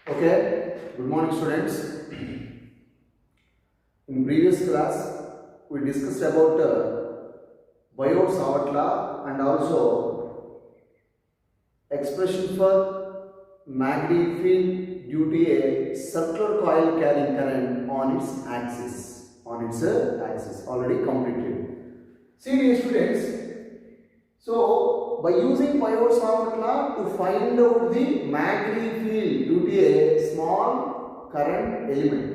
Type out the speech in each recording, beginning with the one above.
Okay, good morning students. In previous class, we discussed about Biot-Savart law and also expression for magnetic field due to a circular coil carrying current on its axis. Already completed. See dear students, so by using Biot-Savart law to find out the magnetic field due to a small current element,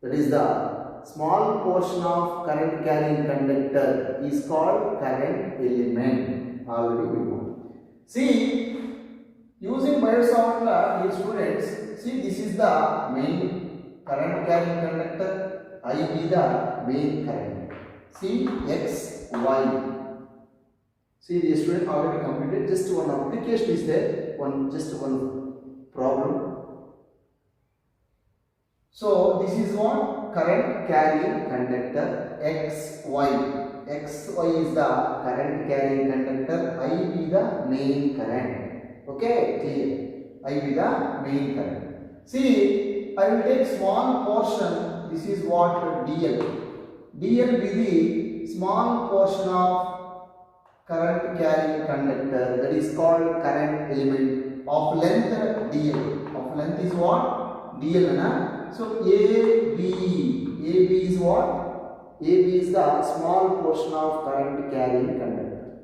that is the small portion of current carrying conductor is called current element. Already we know. See, using Biot-Savart law, dear students, see this is the main current carrying conductor. I be the main current. See X, Y. See the student already completed. Just one application is there. Just one problem. So this is what current carrying conductor X, Y. X, Y is the current carrying conductor. I be the main current. Okay, clear. I be the main current. See, I will take small portion. This is what DL. DL be the small portion of current carrying conductor, that is called current element of length DL. Of length is what? DL. Na? So AB is what? AB is the small portion of current carrying conductor.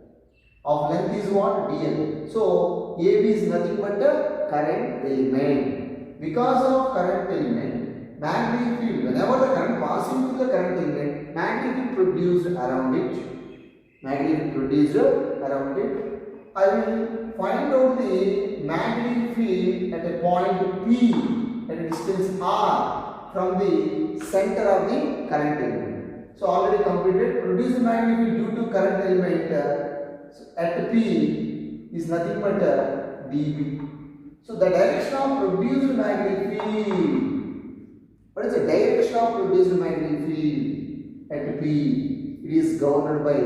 Of length is what? DL. So AB is nothing but the current element. Because of current element, magnetic field, whenever the current passing through the current element, magnetic field produced around it. I will find out the magnetic field at a point P at a distance R from the center of the current element. So already completed. Produced magnetic field due to current element at P is nothing but dB. So the direction of produced magnetic field. What is the direction of produced magnetic field at P? It is governed by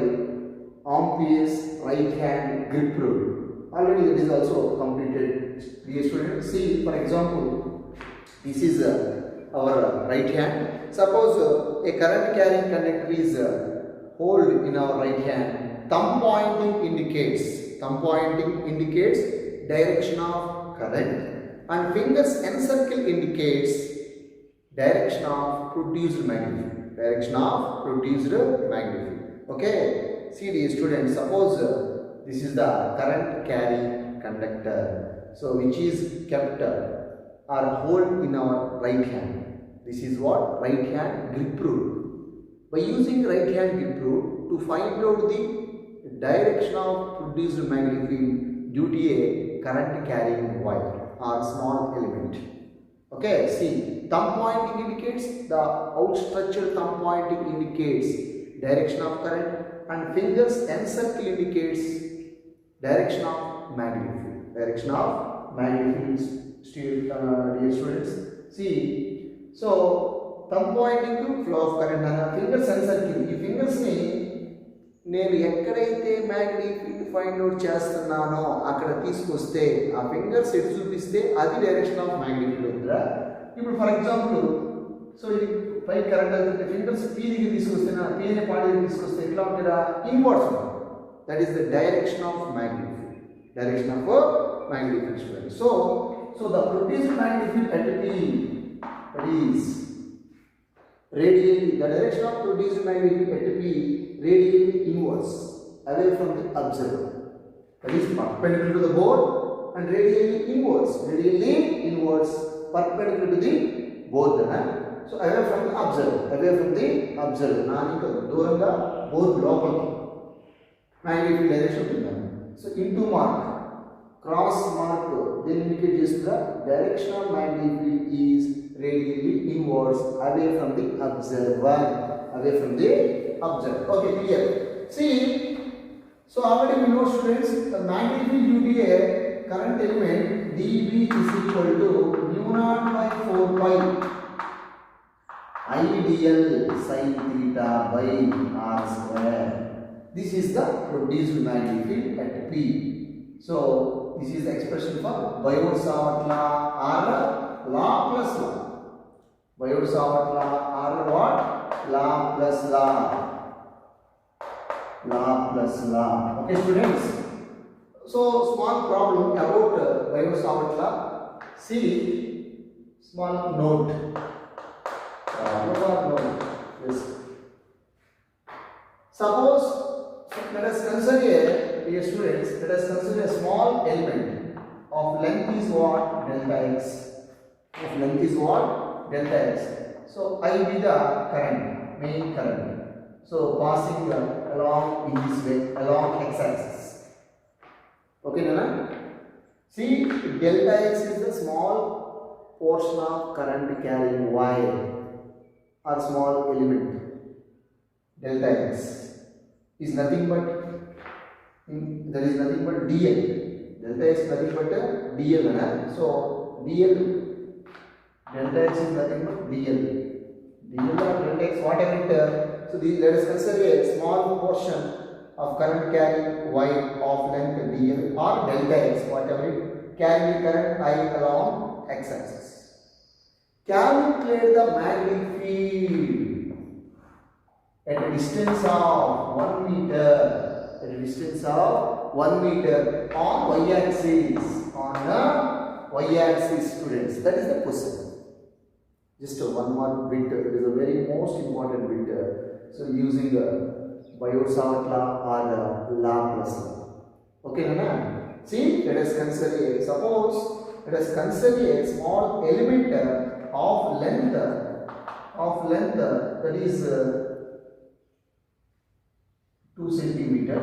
Ampere's right hand grip rule. Already it is also completed. Dear students, see for example, this is our right hand. Suppose a current carrying conductor is hold in our right hand. Thumb pointing indicates direction of current, and fingers encircle indicates direction of produced magnetic field. Okay. See dear students, suppose this is the current carrying conductor, so which is kept or hold in our right hand. This is what? Right hand grip rule. By using right hand grip rule to find out the direction of produced magnetic field due to a current carrying wire or small element. Okay, see, thumb pointing indicates, the outstretched thumb pointing indicates direction of current, and fingers encircle indicates direction of magnetic field. Dear students, see, so thumb pointing to flow of current and fingers encircle. ఈ fingers ని నేను ఎక్కడైతే magnetic field find out చేస్తున్నానో అక్కడ తీసుకొస్తే ఆ fingers ఎటు చూపిస్తే అది డైరెక్షన్ ఆఫ్ మ్యాగ్నెటిక్ ఫీల్డ్ ఉందిరా. ఇప్పుడు ఫర్ ఎగ్జాంపుల్, సో ఇది పై కరెంట్ అవుతుంటే ఫింగర్స్ పీ దగ్గర తీసుకొస్తే పీ అనే పాయింట్ దగ్గర తీసుకొస్తే ఎట్లా ఉంటుందా? ఇన్వర్స్ ఉంటుంది. That is the direction of magnetic field. So the produced magnetic field at P, that is radially, the direction of produced magnetic field at P radially inwards away from the observer. That is perpendicular to the board and radially inwards perpendicular to the board. So away from the observer. Nanika దూరంగా board లోపలికి magnetic field direction ఉంటుంది. So into mark, cross mark, then indicate just the direction of magnetic field is radially inwards away from the observer. Okay, clear. See, so already we know students, the magnetic field due to a current element dB is equal to mu naught by 4 pi IDL sin theta by R square. This is the produced magnetic field at P. So this is the expression for Biot-Savart law or Laplace law. Biot-Savart law or what? Laplace law. Laplace law. Okay, students. So small problem about Biot-Savart law. See, small note. Note. Yes. Suppose, let us consider, dear students, let us consider a small element of length is what? Delta x. Of length is what? Delta x. So I be the current, main current. So passing along in this way, along x-axis. Okay, Nana? See, delta x is the small portion of current carrying wire or small element. Delta x is nothing but there is nothing but dl. Delta x is nothing but dl. So dl, delta x is nothing but dl. dl or delta x, whatever it. So let us consider a small portion of current carrying wire of length dl or delta x, whatever it, carrying the current I along x-axis. Calculate the magnetic field at a distance of 1 meter. At a distance of 1 meter on y-axis. On the y-axis, students. That is the question. Just one more bit. It is a very most important bit. So using Biot-Savart law or Laplace law. Okay, Nana? See, let us consider. Suppose let us consider a small element of length that is 2 centimeter.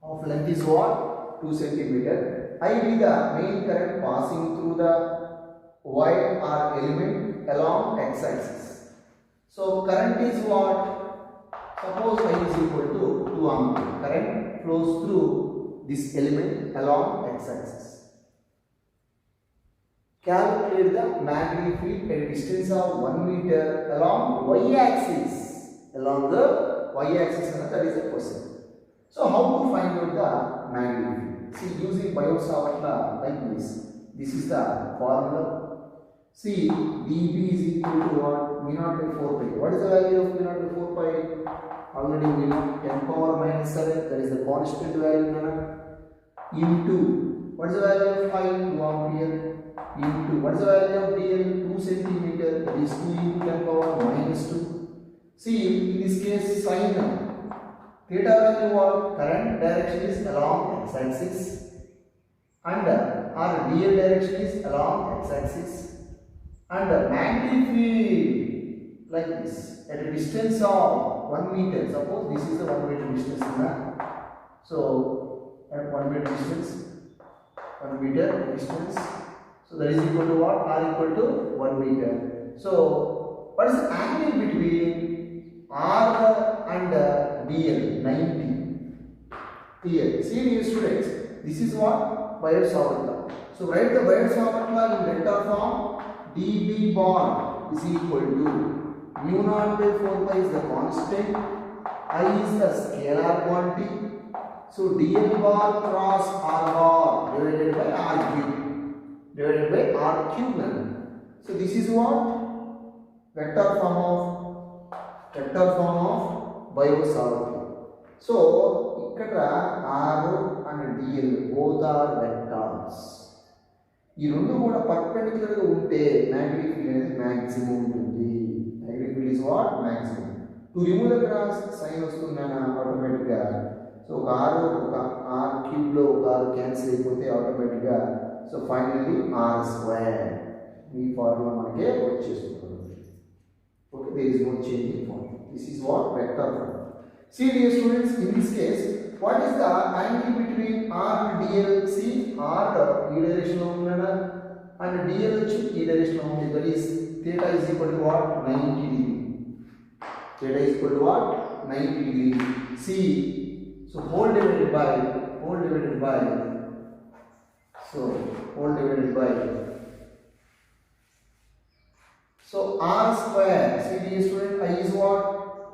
Of length is what? 2 centimeter. I be the main current passing through the wire or element along x-axis. So current is what? Suppose I is equal to 2 ampere. Current flows through this element along x-axis. Calculate the magnetic field at a distance of 1 meter along y-axis. Along the y-axis, that is the question. So how to find out the magnetic field? See, using Biot-Savart law like this. This is the formula. See, dB is equal to what? Mu naught by 4 pi. What is the value of mu naught by 4 pi? Already we know 10 power minus 7. That is the constant value. Into, what is the value of I? 2 ampere. Into, what is the value of dl? 2 centimeter. That is 2 into 10 power minus 2. See, in this case, sin theta value what? Current direction is along x-axis and our dl direction is along x-axis, and magnetic field like this at a distance of 1 meter. Suppose this is the 1 meter distance. So at 1 meter distance, so that is equal to what? R equal to 1 meter. So what is the angle between R and dl? 90. Here, see dear students, this is what? Biot-Savart law. So write the Biot-Savart law in vector form. dB bar is equal to mu naught by 4 pi is the constant, I is the scalar quantity. So dl bar cross R bar divided by R cube. So this is what? Vector form of Biot-Savart law. So ikkada R and dl both are vectors. ఈ రెండు కూడా perpendicular గా ఉంటే magnetic field అనేది maximum ఉంటుంది. Magnetic field is what? Maximum. To remove the cross sign వస్తుందన్న automatic గా. So ఒక ఆర్ క్యూబ్ లో ఒక ఆర్ క్యాన్సిల్ అయిపోతే ఆటోమేటిక్ గా సో ఫైనల్లీ ఆర్ స్క్వేర్ ఈ ఫార్ములా మనకే వచ్చేస్తుంది. Okay, there is no change in formula. This is what? Vector form. See dear students, in this case, what is the angle between R and dl? See, R e direction lo unnada and dl e direction lo undi. That is theta is equal to what? 90 degree. Theta is equal to what? 90 degree. See, so whole divided by so R square. See dear student, I is what?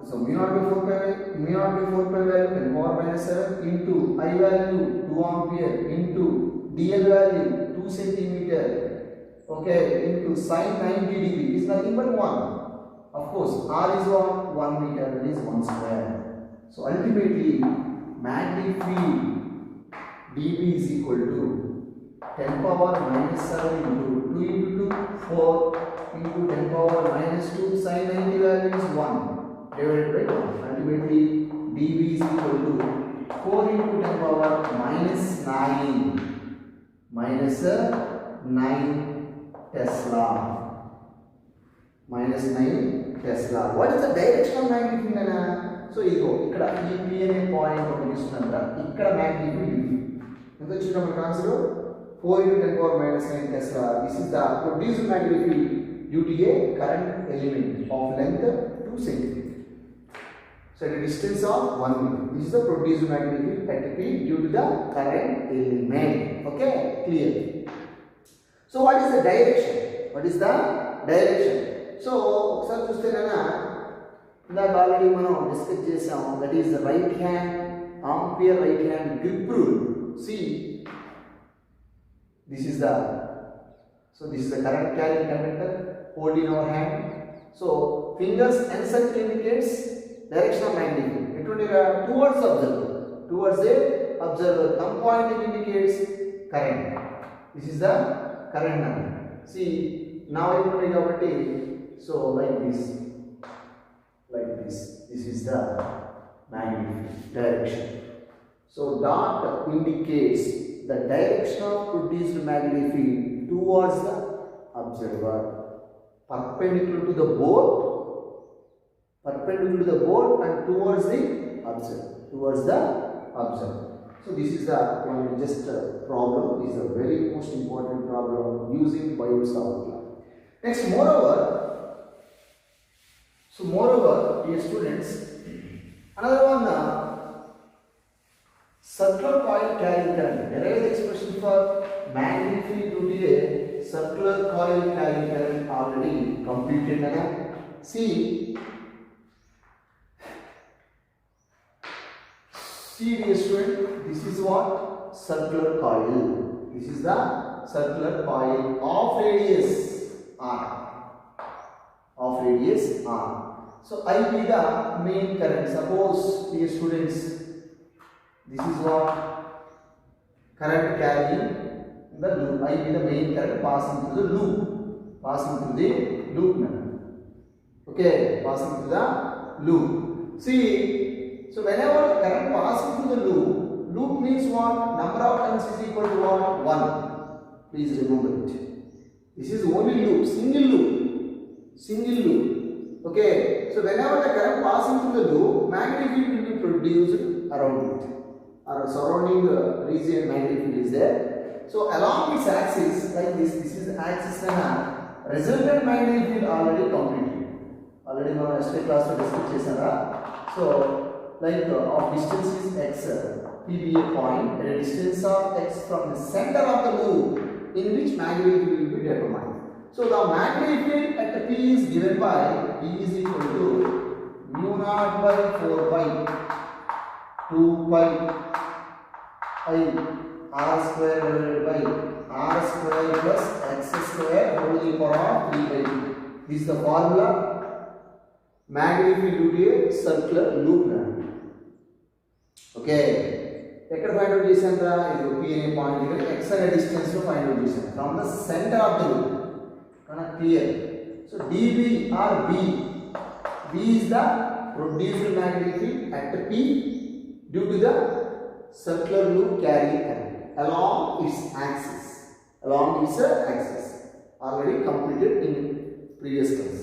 So mu naught by 4 pi value 10 power minus 7 into I value 2 ampere into DL value 2 centimeter, okay, into sin 90 degree is nothing but 1. Of course, R is what? 1 meter, that is 1 square. So ultimately, magnetic field dB is equal to 10 power minus 7 into 2 into 2, 4 into 10 power minus 2, sin 90 value is 1 divided by 1. Ultimately, dB is equal to 4 into 10 power minus 9 Tesla. Minus 9 Tesla. What is the direction of magnetic field? So, ఇక్కడ ఈ P అనే point ఒకటి తీసుకున్నారా, ఇక్కడ magnetic field ఎంత వచ్చిందో మనకు answer 4 into 10 power minus 9 Tesla. This is the produced magnetic field due to a current element of length 2 cm. So at a distance of 1 meter. This is the produced magnetic field at P due to the current element. Okay, clear. So what is the direction? What is the direction? So ఒకసారి చూస్తే నానా ఇందాక already మనం discuss చేసాం, that is the right hand ampere right hand grip rule. See, this is the current carrying conductor hold in our hand. So fingers and circle indicates direction of magnetic field. Towards the observer. Thumb pointing indicates current. This is the current number. See, now it will be kabatti, so like this. This is the magnetic direction. So dot indicates the direction of produced magnetic field towards the observer, perpendicular to the board and towards the observer. So this is the one just problem. This is a very most important problem using Biot-Savart law. Next, moreover, dear students, another one, circular coil carrying current. Derive the expression for magnetic field due to a circular coil carrying current already completed. See, dear student, this is what? Circular coil. This is the circular coil of radius R. So I be the main current. Suppose, dear students, this is what? Current carrying the loop. I be the main current passing through the loop. Okay, passing through the loop. See, so whenever current passes through the loop means what? Number of turns is equal to what? 1. Please remember it. This is only loop, single loop. Okay, so whenever the current passing through the loop, magnetic field will be produced around it. Our surrounding region magnetic field is there. So along its axis, like this is the axis and resultant magnetic field already completed. Already we have class to discuss. So like of distance is x, P be a point at a distance of x from the center of the loop in which magnetic field will be determined. So the magnetic field at the P is given by E is equal to mu naught by 4 pi 2 pi I R square divided by R square plus x square whole to the power of 3 by 2. This is the formula. Magnetic field due to a circular loop. Okay, ఎక్కడ find out చేశాంరా? ఇది P అనే point దగ్గర x అనే distance లో find out చేశాం from the centre of the loop. Clear. So dB or B is the produced magnetic field at P due to the circular loop carrying current along its axis. Already completed in previous class.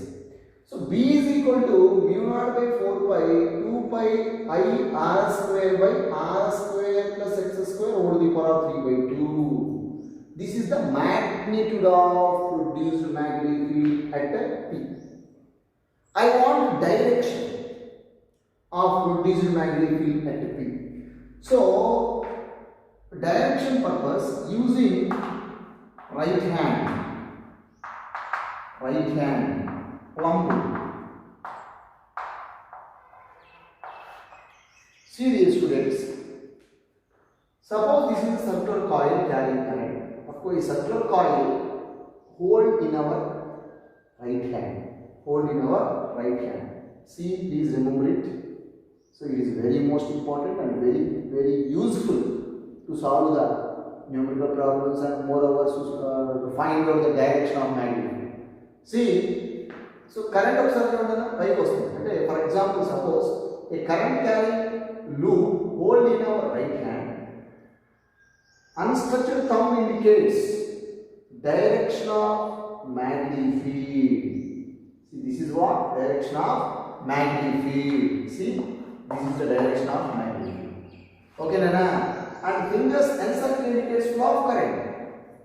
So B is equal to mu naught by 4 pi 2 pi I R square by R square plus x square over the power of 3 by 2. This is the magnitude of produced magnetic field at P. I want direction of produced magnetic field at P. So, direction purpose using right hand plumb See dear students, suppose this is a circular coil carrying current. Of course, circular coil hold in our right hand. Hold in our right hand. See, please remember it. So it is very most important and very useful to solve the numerical problems and moreover to find out the direction of magnetic. See, so current observed on the bike was. For example, suppose a current carrying loop hold in our right hand. Unstructured thumb indicates direction of magnetic field. See, this is what? Direction of magnetic field. See, this is the direction of magnetic field. Okay, Nana? And fingers encircle indicates flow of current.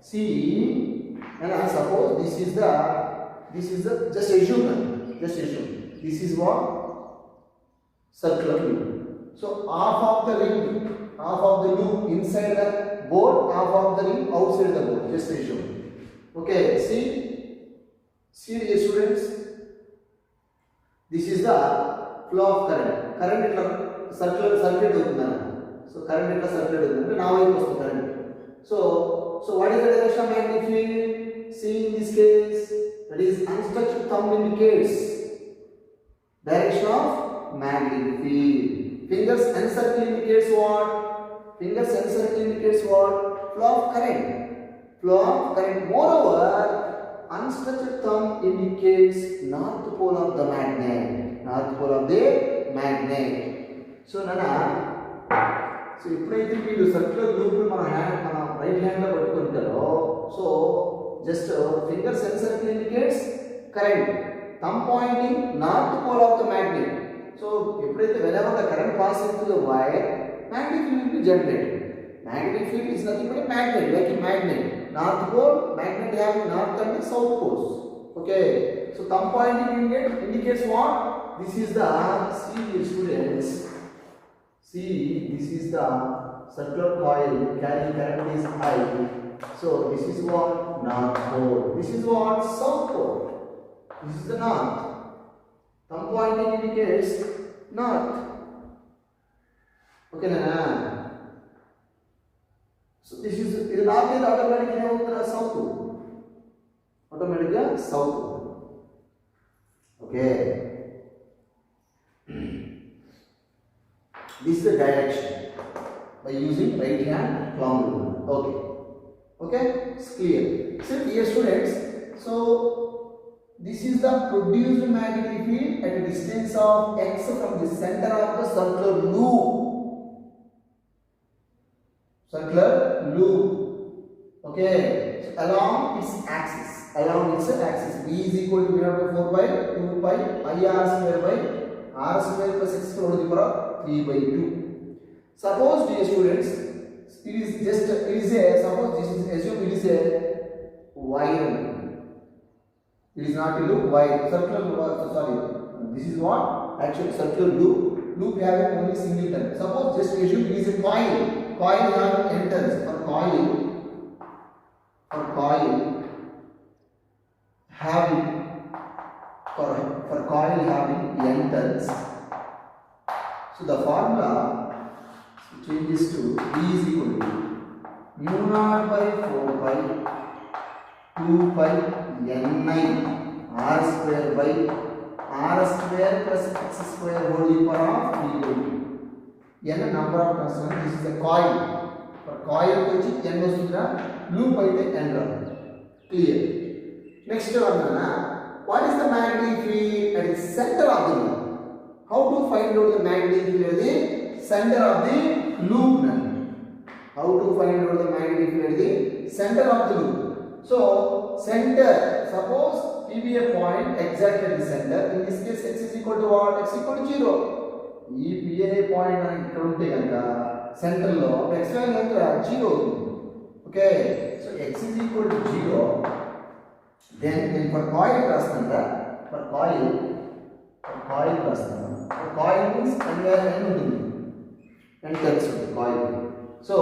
See, Nana, suppose this is the, just assume. This is what? Circular loop. So, half of the loop inside the board, half of the ring outside the board. Just assume. Okay, see dear students, this is the flow of current. Current circuit అవుతుందా? So current ఇట్లా circulate అవుతుంది. Now it was current. So what is the direction of magnetic field? See in this case, that is unstructured thumb indicates direction of magnetic field. Fingers encircle indicates what? Flow of current. Moreover, unstructured thumb indicates north pole of the magnet. So Nana, so ఇప్పుడైతే మీరు circular loop మన right hand లో పట్టుకుంటారో, so just finger encircle indicates current, thumb pointing north pole of the magnet. So ఎప్పుడైతే whenever the current passes through the wire, magnetic field will be generated. Magnetic field is nothing but a magnet, like a magnet. North pole, magnet having north and south poles. Okay, so thumb pointing indicates what? This is the, see students, this is the circular coil carrying current is I. So this is what? North pole. This is what? South pole. This is the north. Thumb pointing indicates north. Okay, Nana? So this is not automatically south. Automatically south. Okay. This is the direction by using right hand palm rule. Okay, it's clear. So dear students, so this is the produced magnetic field at a distance of x from the center of the circular loop. Okay, so along its axis, b is equal to 4 by 2 pi ir square by r square plus x to the power 3 by 2. Suppose dear students, suppose this is, assume it is a wire. It is not a loop, wire, this is what? Actually circular loop having only single turn. Suppose just assume it is a coil having n turns. For coil having n turns. So the formula changes to B is equal to mu naught by 4 pi 2 pi n9 r square by r square plus x square whole to the power of 3 by 2. n number of turns. This is a coil. For coil which n vastudha, loop aithe n radu. Clear. Next one, what is the magnetic field at the center of the loop? How to find out the magnetic field at the center of the loop? How to find out the magnetic field at the center of the loop? So center, suppose P be a point exactly at the center. In this case, x is equal to what? X equal to 0. ఈ P అనే point ఇక్కడ ఉంటే కనుక centre లో x value ఎంత 0 అవుతుంది. Okay, so x is equal to 0. then for coil రాస్తాను. for coil రాస్తాను. for coil means n ఉంటుంది, n turns ఉంటుంది coil. so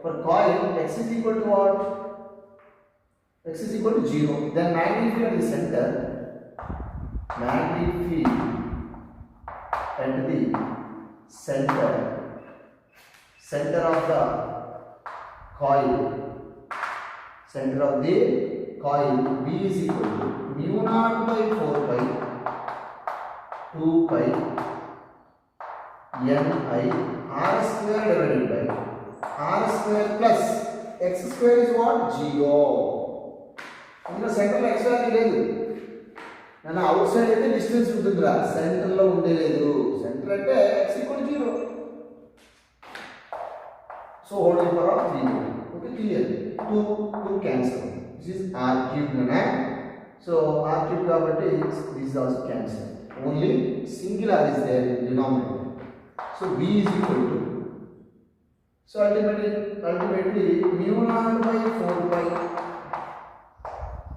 for coil x is equal to what? X is equal to 0. then magnetic field at the center, magnetic field at the center center of the coil, center of the coil B is equal to mu naught by 4 pi 2 pi n I r square divided by r square plus x square is what? 0. ఇందులో సెంటర్లో x value లేదు. నన్ను out side అయితే distance ఉంటుందిరా, సెంటర్లో ఉండే లేదు. Centre అంటే x equal 0. So whole power of 3. Okay, clear. 2 cancel. This is r cube na. So r cube కాబట్టి this is also cancel. Only singular is there in denominator. So b is equal to, so ultimately mu naught by 4 pi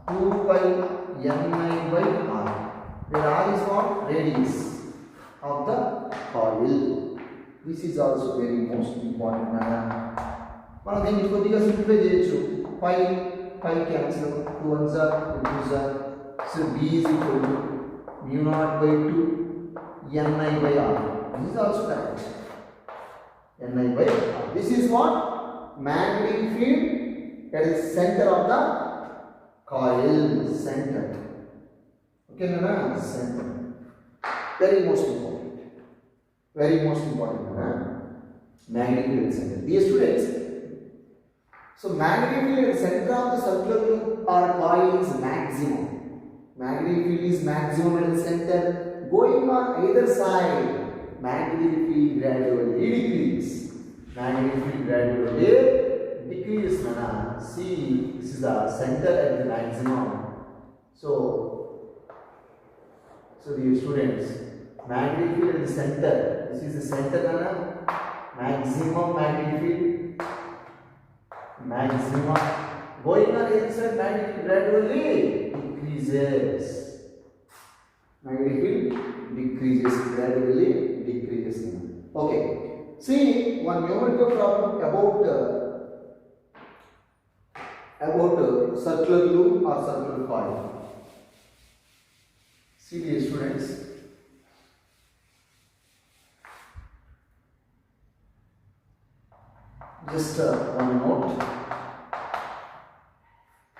2 pi n I by r, where r is what? Radius of the coil. This is also very most important. మనం దీన్ని కొద్దిగా simplify చేయొచ్చు. Pi cancel, 2 1s are 2s are. So b is equal to mu naught by 2 n I by r. This is also correct. n I by r. This is what? Magnetic field that is center of the coil. Center. Okay, Nana? Center. Very most important. Very most important. Nana? Magnetic field center. Dear students, so magnetic field at the center of the circular loop or coil is maximum. Magnetic field is maximum at the center. Going on either side, magnetic field gradually decreases. Magnetic field gradually decreases. See, this is the center at the maximum. So dear students, magnetic field at the center. This is the center, maximum magnetic field. Maximum. Going on either side, magnetic field gradually decreases. Magnetic field decreases, gradually decreases. Okay. See one numerical problem about circular loop or circular coil. See dear students, just one note.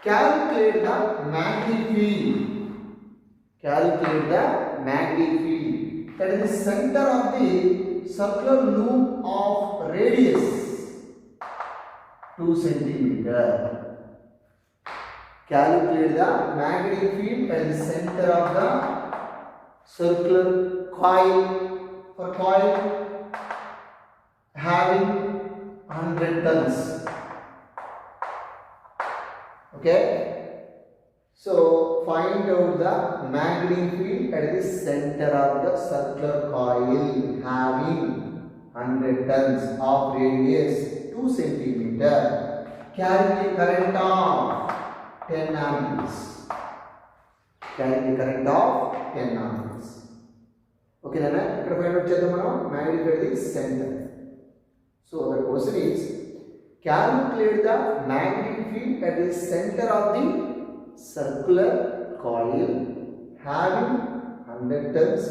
Calculate the magnetic field. Calculate the magnetic field that is the center of the circular loop of radius 2 centimeter. Calculate the magnetic field at the center of the circular coil, for coil having 100 turns. Okay, so find out the magnetic field at the center of the circular coil having 100 turns of radius 2 centimeter, carrying the current of 10 amperes. Carrying the current of 10 amperes. Okay, Nana? Here find out magnetic field at the center. So the question is, calculate the magnetic field at the center of the circular coil having 100 turns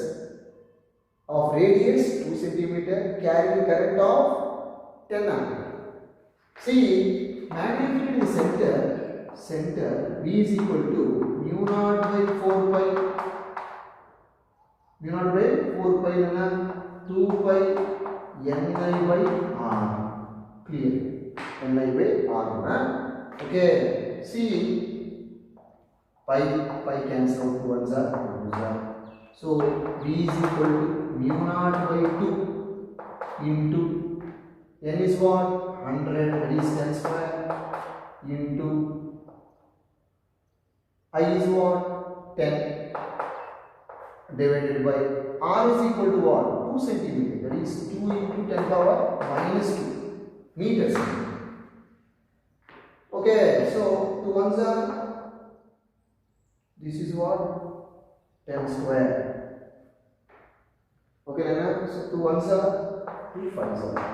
of radius 2 centimeter, carrying current of 10 ampere. See, magnetic field in the center B is equal to mu naught by 4 pi. Mu naught by 4 pi 2 pi n I by r. Clear? n I by r. Okay. See, pi cancel out, 2 1s are 2s are. So B is equal to mu naught by 2 into n is what? 100, that is 10 square, into I is what? 10, divided by r is equal to what? 2 centimeter, that is 2 into 10 power minus 2 meters. Okay, so 2 1s are, this is what? 10 square. Okay, so 2 1s are, 2 5s are.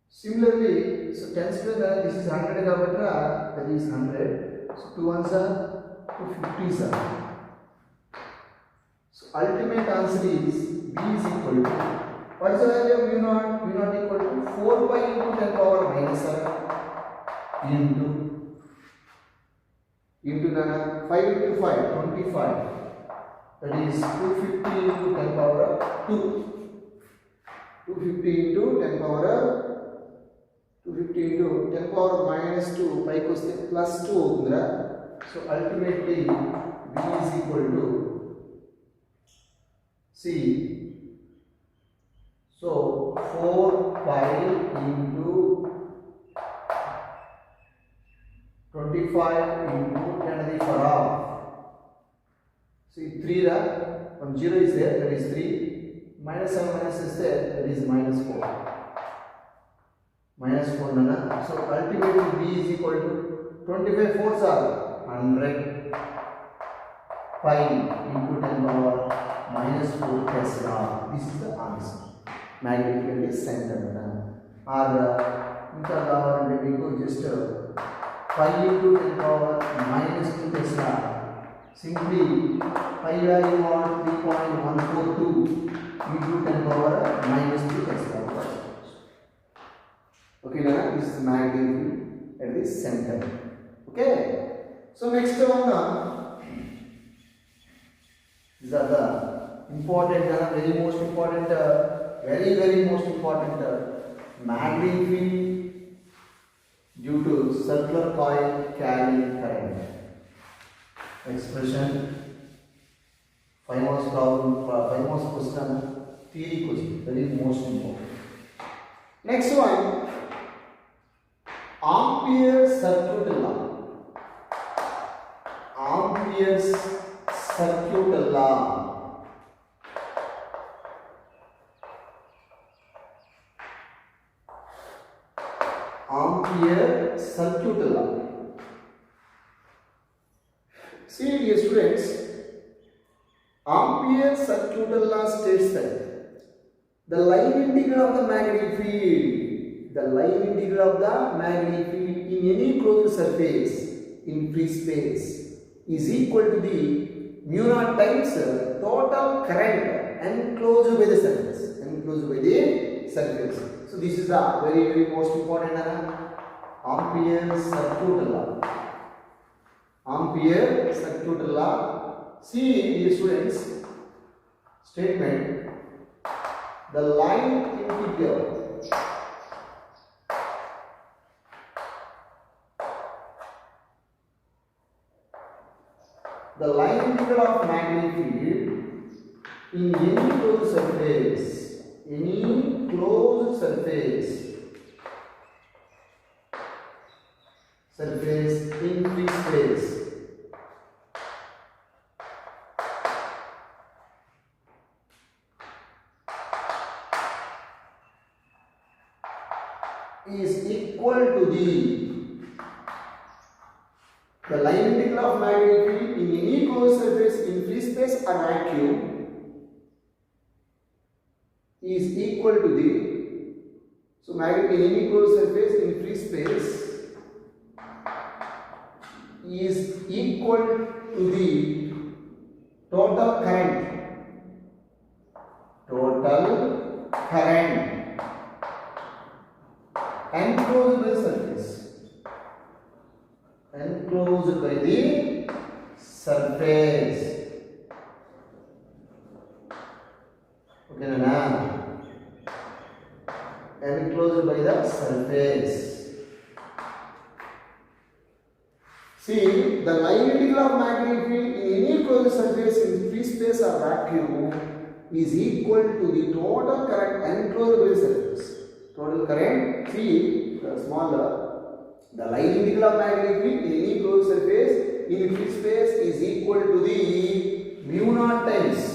Similarly, so 10 square, this is 100, that is 100. So 2 1s are, 2 50s are. So ultimate answer is B is equal to What is the value of mu naught? Mu naught equal to 4 pi into 10 power minus 7 into nana 5 into 5 25. That is 250 into 10 power 2. 250 into 10 power 250 into 10 power minus 2 pi koste plus 2 avutundra. So ultimately b is equal to c. So 4 pi into 25 into 10 to the power half. See 3 ra, from 0 is there, that is 3. Minus 7 minus is there, that is minus 4. Minus 4 nana. So ultimately b is equal to 25 fours are 100 pi into 10 power minus 4 Tesla. This is the answer. Magnetic is center. Or just 5 into 10 power minus 2 Tesla. Simply pi value on 3.142 into 10 power minus 2 Tesla. Okay, now this is magnetic field at the center. Okay. So next one, these are the important, very most important, very most important magnetic field due to circular coil carrying current. Expression, famous problem, famous question, theory question, very most important. Next one, Ampere's circuit law. Ampere's circuit law. Ampere circuit law. See, dear students, Ampere circuit law states that the line integral of the magnetic field, in any closed surface in free space is equal to the mu naught times total current enclosed by the surface. So this is the very most important Ampere circuit law. Ampere circuit law. See, dear students, statement: the line integral of magnetic field in any closed surface, in free space is equal to the line integral of magnetic field in any closed surface in free space or vacuum is equal to so magnetic in any closed surface in free space is equal to the total current enclosed by the surface. Okay, enclosed by the surface. See, the line integral of magnetic field in any closed surface in free space or vacuum is equal to the total current enclosed by the surface. Total current, see, the line integral of magnetic field in any closed surface in free space is equal to the mu naught times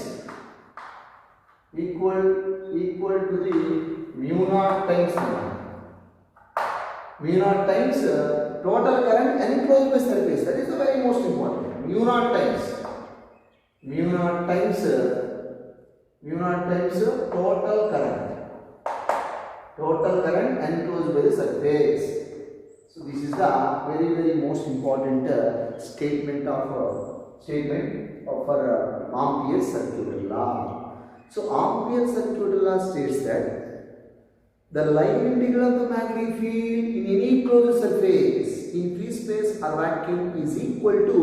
total current enclosed by surface. That is the very most important. Mu naught times total current enclosed by the surface. So this is the very most important statement of our Ampere circuit law. So Ampere's circular law states that the line integral of the magnetic field in any closed surface in free space or vacuum is equal to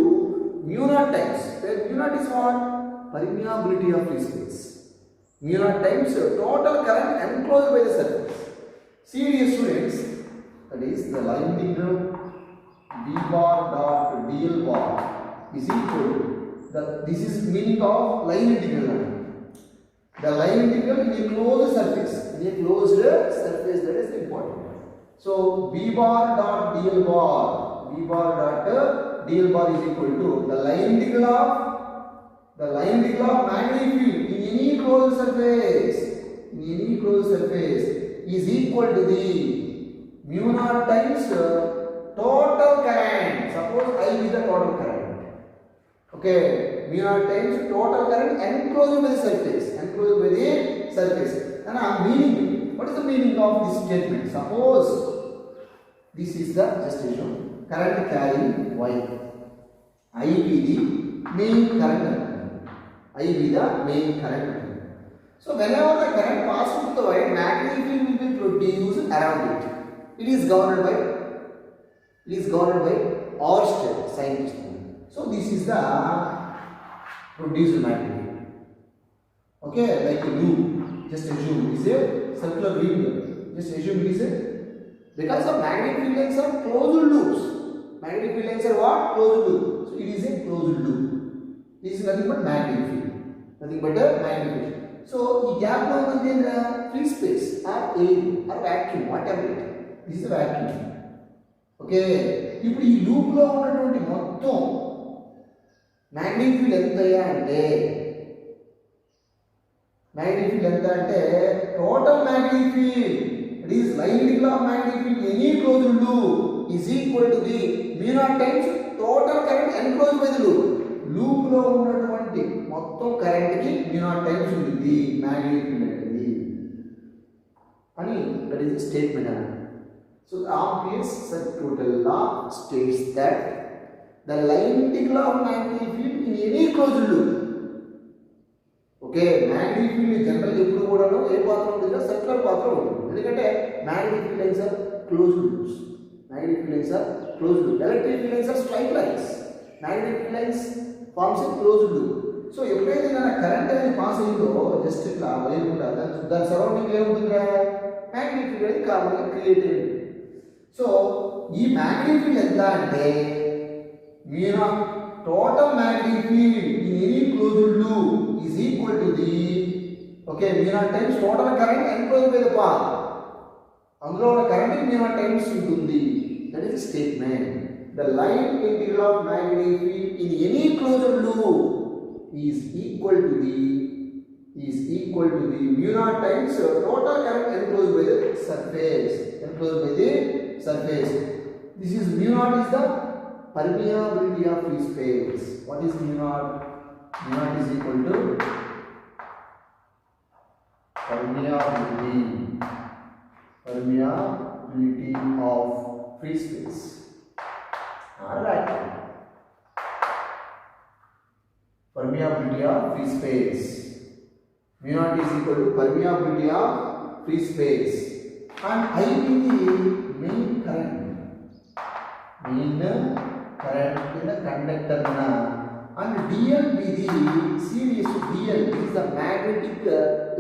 mu naught times, where mu naught is what? Permeability of free space. Mu naught times total current enclosed by the surface. See dear students, that is the line integral v bar dot dl bar is equal to this is meaning of line integral. The line integral in a closed surface. In a closed surface, that is important. So v bar dot dl bar is equal to the line integral of magnetic field in any closed surface. In any closed surface is equal to the mu naught times total current. Suppose I is the total current. Okay, mu naught times total current enclosed by the surface. Enclosed by the surface. And I am meaning. What is the meaning of this statement? Suppose this is the just assume current carrying wire. I be the main current. I be the main current. So whenever the current passes through the wire, magnetic field will be produced around it. It is governed by Ørsted scientist. So this is the produced magnetic field. Okay, like a loop. Just assume it is a circular ring. Just assume it is a, because of magnetic field lines are closed loops. Magnetic field lines are what? Closed loop. So it is a closed loop. This is nothing but magnetic field. Nothing but a magnetic field. So the gap now contains free space or air or vacuum, whatever it is. This is a vacuum. Okay. ఇప్పుడు ఈ loop లో ఉన్నటువంటి మొత్తం magnetic field ఎంత అంటే total magnetic field it is line integral of magnetic field any closed loop is equal to the mu naught times total current enclosed by the loop లో ఉన్నటువంటి మొత్తం కరెంట్ కి mu naught టైమ్స్ ఉంటుంది magnetic field అనేది అని that is the statement అన్నమాట. So the Ampere's circular law states that the line integral of magnetic field in any closed loop. Okay, magnetic field generally ఎప్పుడు కూడాను ఏ పాత్ర ఉంటుందో circular పాత్ర ఉంటుంది. ఎందుకంటే magnetic field lines are closed loops. Magnetic field lines are closed loop. Electric field lines are straight lines. Magnetic field lines forms a closed loop. So ఎప్పుడైతే నా current అనేది పాస్ అయిందో జస్ట్ ఇట్లా వేయకుండా దాని సరౌండింగ్ ఏముంటుందా మ్యాగ్నెటిక్ ఫీల్డ్ అనేది కామన్గా create అయ్యింది. సో ఈ మ్యాగ్నెటిక్ ఫీల్డ్ ఎంత అంటే mu naught total magnetic field in any closed loop is equal to the mu naught times total current enclosed by the path. అందులో ఉన్న కరెంట్ mu naught times ఉంటుంది. That is the statement. The line integral of magnetic field in any closed loop is equal to the mu naught times total current enclosed by the surface. This is mu naught is the permeability of free space. What is mu naught? Mu naught is equal to permeability of free space. Alright. Permeability of free space. Mu naught is equal to permeability of free space. And I be the main current in the conductor and dl be the series dl is the magnetic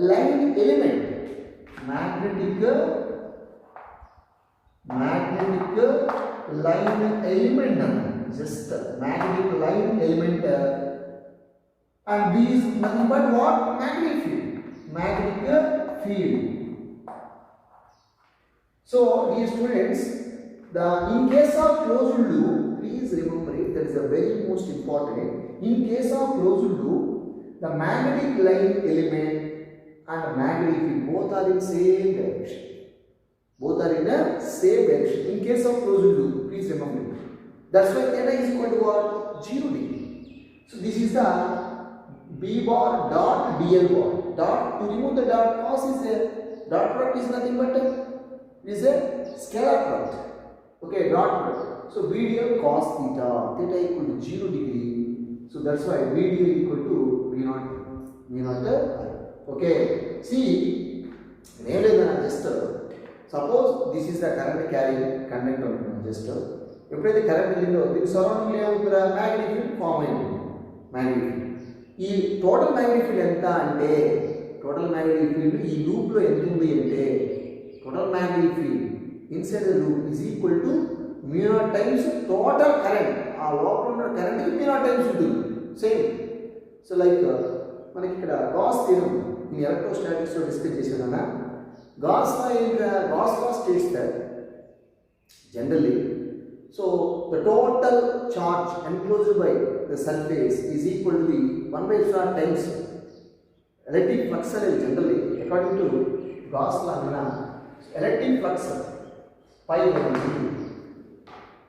line element. Magnetic line element, just magnetic line element, and B is nothing but what? Magnetic field. So dear students, in case of closed loop, please remember it, that is a very most important. In case of closed loop, the magnetic line element and magnetic field both are in same direction. In case of closed loop, please remember it. That's why N is equal to what? 0 degree. So this is the B bar dot dl bar. Dot, to remove the dot, cos is there. Dot product is nothing but is a scalar product. Okay, dot product. So VDL cos theta equal to 0 degree. So that's why VDL equal to V naught. Okay see ఏం లేదన్నా just suppose this is the current carrying conductor అనుకున్నాం just ఎప్పుడైతే current వెళ్ళిందో దీని surrounding ఏమవుతుందా magnetic field form అయింది magnetic field ఈ total magnetic field ఎంత అంటే టోటల్ మ్యాగ్నెటిక్ ఫీల్డ్ ఈ లూప్లో ఎంత ఉంది అంటే total magnetic field inside the loop is equal to mu naught times total current ఆ లోపల ఉన్న కరెంట్కి మ్యూ నాట్ టైమ్స్ ఉంటుంది సేమ్ సో లైక్ మనకి ఇక్కడ గాస్ థియరం ఈ ఎలక్ట్రోస్టాటిక్స్లో డిస్కస్ చేశానన్నా Gauss law states that generally so the total charge enclosed by the surface is equal to the 1 by epsilon times electric flux generally according to Gauss law electric flux pi over d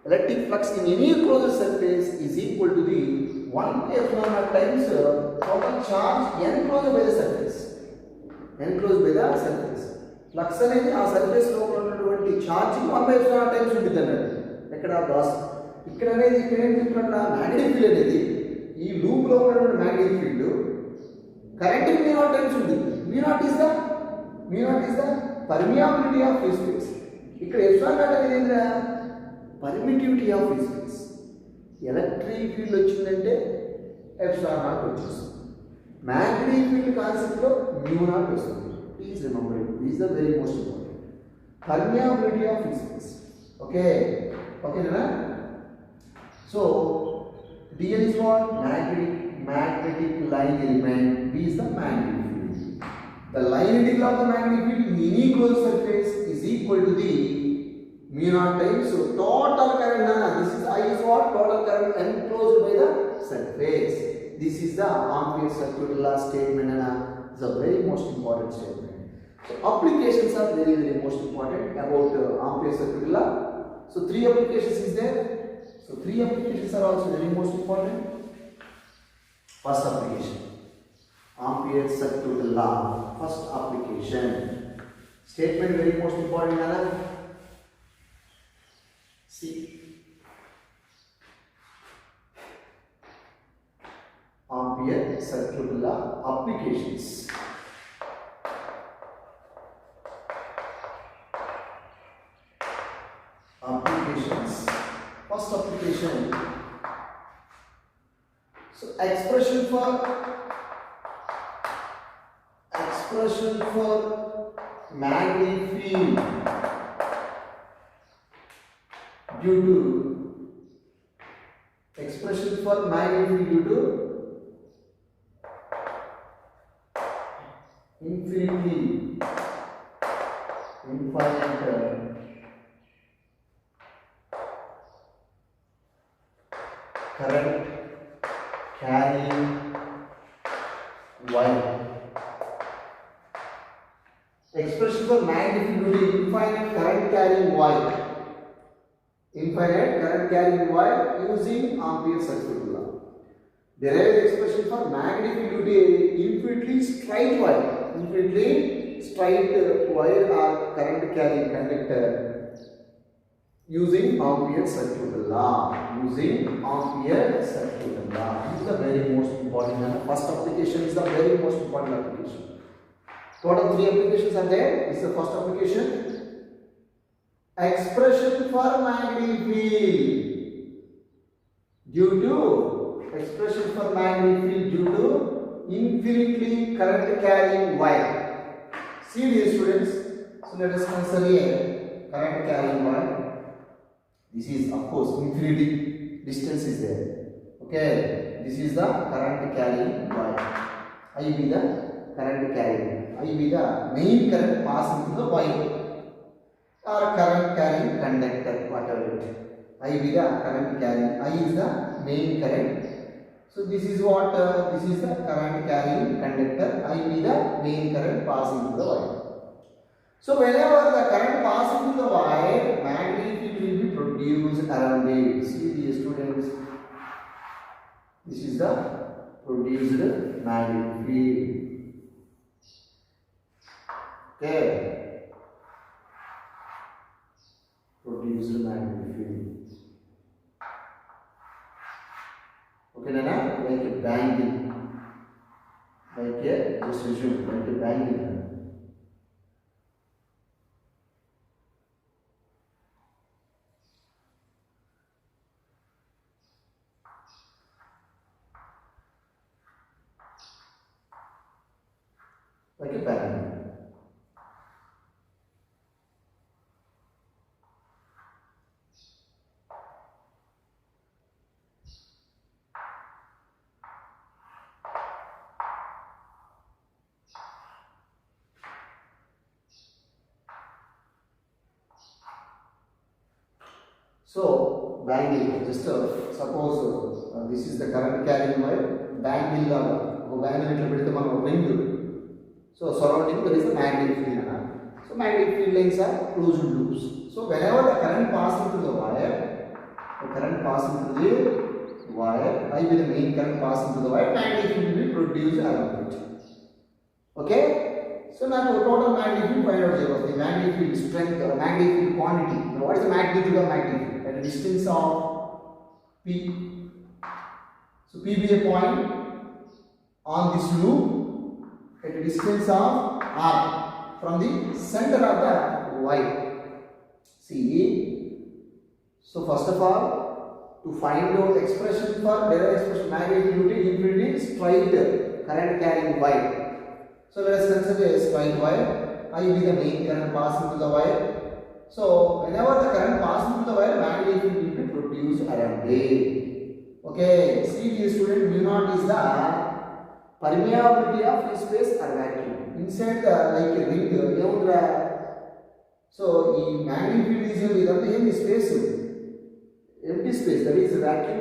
electric flux in any closed surface is equal to the 1 by epsilon times total charge enclosed by the surface flux అనేది ఆ surface లోపల ఉన్నటువంటి charging 1 by epsilon times ఉంటుంది అన్నట్టు ఎక్కడ gas ఇక్కడ అనేది ఇక్కడ ఏం చెప్తున్నా మ్యాగ్నెటిక్ ఫీల్డ్ అనేది ఈ లూప్ లో ఉన్నటువంటి magnetic field current mu naught times ఉంటుంది mu naught is the permeability of free space ఇక్కడ ఎప్సిలాన్ నాట్ అనేది ఏంటంటే permittivity of free space electric field వచ్చిందంటే ఎప్సిలాన్ నాట్ వచ్చేస్తుంది మ్యాగ్నెటిక్ ఫీల్డ్ కాన్సెప్ట్ లో మ్యూ నాట్ వస్తుంది please remember it. This is the very most important. Permeability of free space. Okay, na? So dl is what? Magnetic line element. B is the magnetic field. The line integral of the magnetic field in any closed surface is equal to the mu naught times. So total current. This is I is what? Total current enclosed by the surface. This is the Ampere's circuit law statement. It's a very most important statement. So applications are very most important about Ampere's circuit law. So 3 applications is there. So 3 applications are also very most important. First application, Ampere's circuit law. First application. Statement very most important. Nana. See. Ampere circuit law applications. First application. So expression for magnetic field due to infinite current carrying wire. Expression for magnetic field due to infinite current carrying wire. Infinite current carrying wire using Ampere's circuit law. Derived expression for magnetic field due to infinitely straight wire. Infinitely straight wire or current carrying conductor using Ampere's circuit law. This is the very most important. First application is the very most important application. Total 3 applications are there. This is the first application. Expression for magnetic field due to infinitely current carrying wire. See dear students. So let us consider here current carrying wire. This is of course infinity distance is there. Okay, this is the current carrying wire. I be the current carrying. I be the main current passing through the wire or current carrying conductor, whatever it. I be the current carrying. I is the main current. So this is what this is the current carrying conductor. I be the main current passing through the wire. So whenever the current passes through the wire, magnetic field will be produced around it. See the students. This is the produced magnetic field. Okay. Produced magnetic field. Okay, Nana? Like a like a, just assume like a bangle. Like a bangle. So bangle, just suppose this is the current carrying wire, bangle laga ఒక bangle ఇట్లా పెడితే మనం ring, so surrounding there is a magnetic field ana. So magnetic field lines are closed loops. So whenever the current passes through the wire, I with the main current passing through the wire, magnetic field will be produced around it. Okay, so now the total magnetic field find out the magnetic field strength or magnetic field quantity. Now what is the magnitude of magnetic field at a distance of P? So P be a point on this loop at a distance of R from the center of the wire. See, so first of all, to find out expression for direct expression magnetic field infinity straight current carrying wire. So let us consider a straight wire. I be the main current passing through the wire. So whenever the current passes through the wire, magnetic field will be produced around it. Okay, see dear student, mu naught is the permeability of free space or vacuum. Inside the like a ring, so the magnetic field is in space, empty space, that is vacuum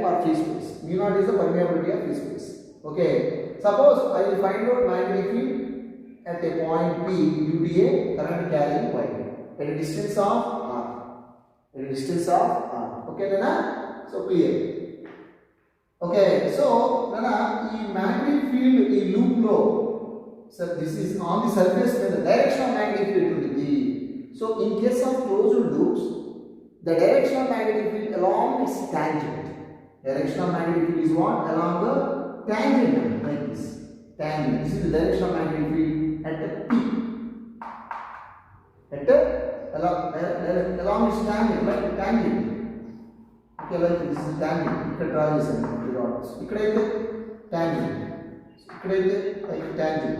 or free space. Mu naught is the permeability of free space. Okay, suppose I will find out magnetic field at a point P due to a current carrying wire at a distance of R. Okay, Nana? So clear. Okay, so Nana, the magnetic field in loop low. So this is on the surface where the direction of magnetic field will be. So in case of closed loops, the direction of magnetic field along its tangent. Direction of magnetic field is what? Along the tangent, like this. Tangent. This is the direction of magnetic field at the P. Along its tangent, like the tangent. Okay, like this is the tangent. You can draw this in the rods. Here is the tangent. Here is the like tangent.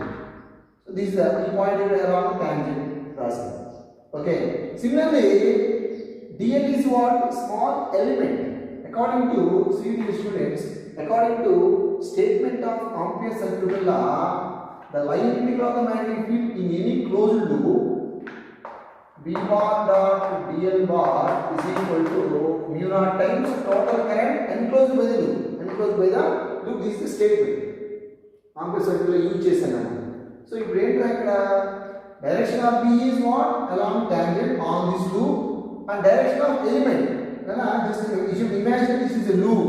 So this is the point along the tangent crossing. Okay. Similarly, dl is what? Small element. According to students, according to statement of Ampere's circular law, the line integral of the magnetic field in any closed loop B bar dot dl bar is equal to mu naught times total current enclosed by the loop. This is the statement. Ampere's circular use chesana. So if direction of B is what? Along tangent on this loop, and direction of element. Just you should imagine this is a loop.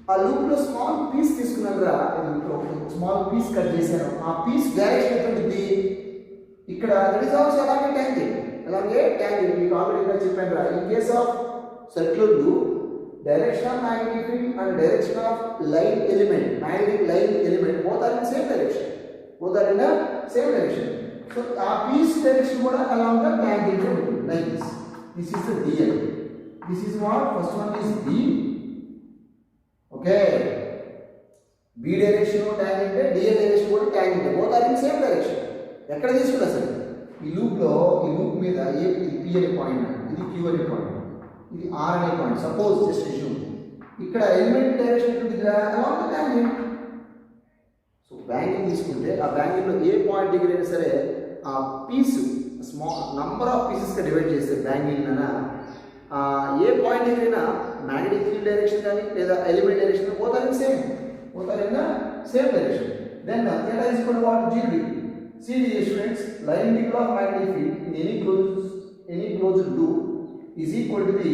A loop lo small piece తీసుకున్నారా, small piece cut చేశాను. ఆ piece direction ఎటువంటిది? ఇక్కడ that is also along a tangent. మీకు already చెప్పాను రా. In case of circular loop, direction of magnetic field and direction of line element, magnetic line element, both are in same direction. So a piece direction కూడా along the tangent ఉంటుంది, like this. This is the dl. This is what? First one is B. Okay. B direction tangent, dl direction tangent. Both are in same direction. ఎక్కడ తీసుకున్నా సరే ఈ loop మీద ఇది P అనే point, ఇది Q అనే పాయింట్, ఇది R అనే పాయింట్. సపోజ్ జస్ట్ అస్యూమ్ ఇక్కడ ఎలిమెంట్ డైరెక్షన్ ఉంటుందిగా along the tangent. So bangle తీసుకుంటే ఆ బ్యాంగిల్ లో ఏ పాయింట్ దగ్గర అయినా సరే ఆ piece small number of pieces గా డివైడ్ చేస్తే బ్యాంగిల్ ఏ పాయింట్ దగ్గరైనా magnetic field direction కానీ లేదా element direction both are in same direction. Then theta is equal to what? 0 degree. See the students, line integral of magnetic field in any closed loop is equal to the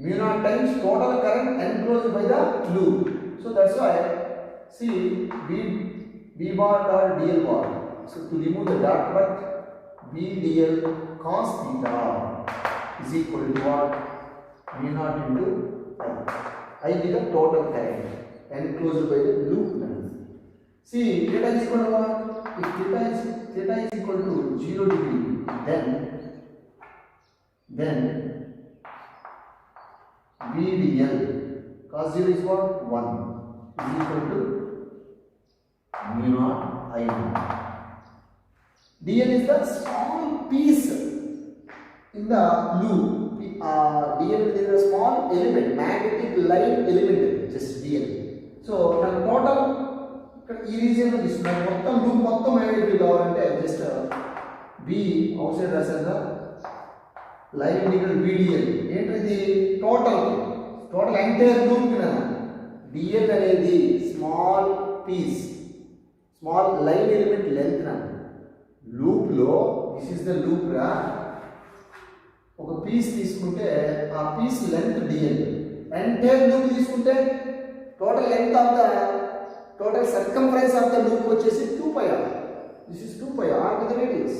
mu naught times total current enclosed by the loop. So that's why see B bar dot dl bar. So to remove the dot product, B dl cos theta is equal to what? Mu naught into I. I is the total current. enclosed by the loop length. See, theta is equal to what? If theta is equal to 0 degree, then VDL cos 0 is what? 1 is equal to mu naught I naught. DL is the small piece in the loop. DL is a small element, magnetic line element, just DL. So, the total ఈ region లో తీసుకున్నాం మొత్తం loop మొత్తం ఏమైతే కావాలంటే just B outside రాసాక line integral VDL ఏంటిది total entire loop కినా DL అనేది small piece small line element length నా లూప్ లో దిస్ ఇస్ ద లూప్ రా ఒక పీస్ తీసుకుంటే ఆ piece length DL entire loop తీసుకుంటే total length of the total circumference of the loop వచ్చేసి 2 pi r. This is 2 pi r with the radius.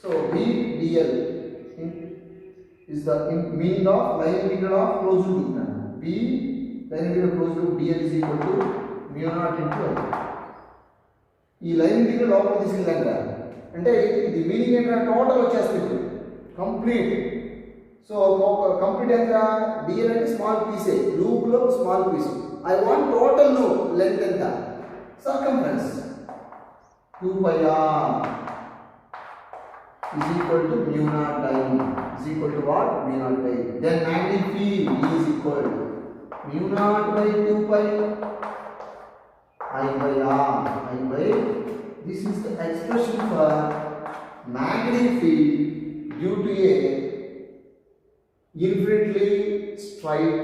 So VDL is the meaning of line integral of closed loop. B line integral closed loop DL is equal to mu naught into I. ఈ line integral లోపల తీసుకెళ్ళాక అంటే ఇది meaning ఏంటంటే total వచ్చేస్తుంది complete. So complete ఎంత DL అంటే small పీసే లూప్ లో small piece. I want total loop length and the circumference 2 pi r is equal to mu naught I is equal to what? Mu naught I. Then magnetic field is equal to mu naught by 2 pi I by r. This is the expression for magnetic field due to a infinitely straight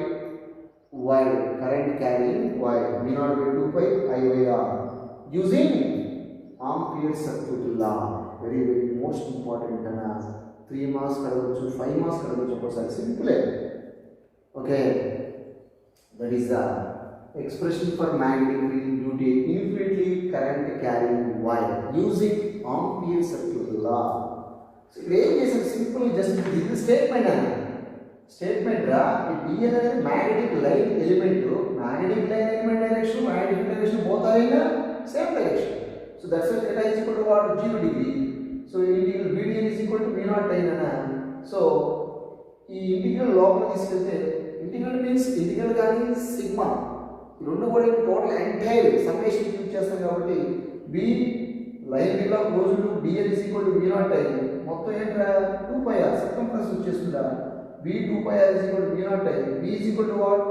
wire, current carrying wire, mu naught by 2 pi I by r using Ampere's circuit law. Very most important kana 3 marks kadavochu 5 marks kadavochu okasari simple. Okay, that is the expression for magnetic field due to infinitely current carrying wire using Ampere's circuit law. So very simple, just this statement రా DL అనేది magnetic line element direction both are in the same direction. So that's why theta is equal to what? 0 degree. So integral VDL is equal to mu naught I na. So ఈ integral లోపల తీసుకెళ్తే integral means integral కానీ sigma ఈ రెండు కూడా total entire summation use చేస్తాం కాబట్టి B line integral close to DL is equal to mu naught I మొత్తం ఏంట్రా 2 pi r సర్కంఫరెన్స్ వచ్చేస్తుందా V 2 pi r is equal to mu naught I. V is equal to what?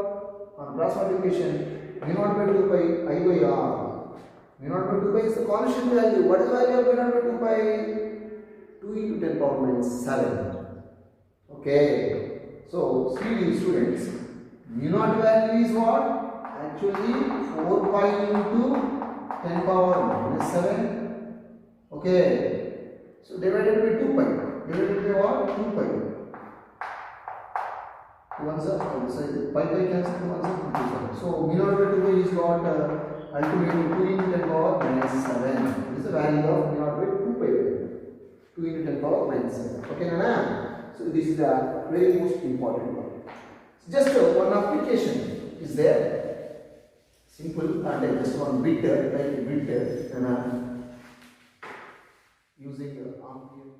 On cross multiplication, mu naught by 2 pi I by r. Mu naught by 2 pi is the constant value. What is the value of mu naught by 2 pi? 2 into 10 power minus 7. Okay. So, see students, mu naught value is what? Actually 4 pi into 10 power minus 7. Okay. So, divided by 2 pi. Divided by what? 2 pi. Ones up on the side, pi cancel to ones up. So mu naught by 2 pi is what? Ultimately 2 into 10 power minus 7. This is the value of mu naught by 2 pi. 2 into 10 power minus 7. Okay, Nana? So this is the very most important one. Just one application is there. Simple and just one bit, like bit, using Ampere.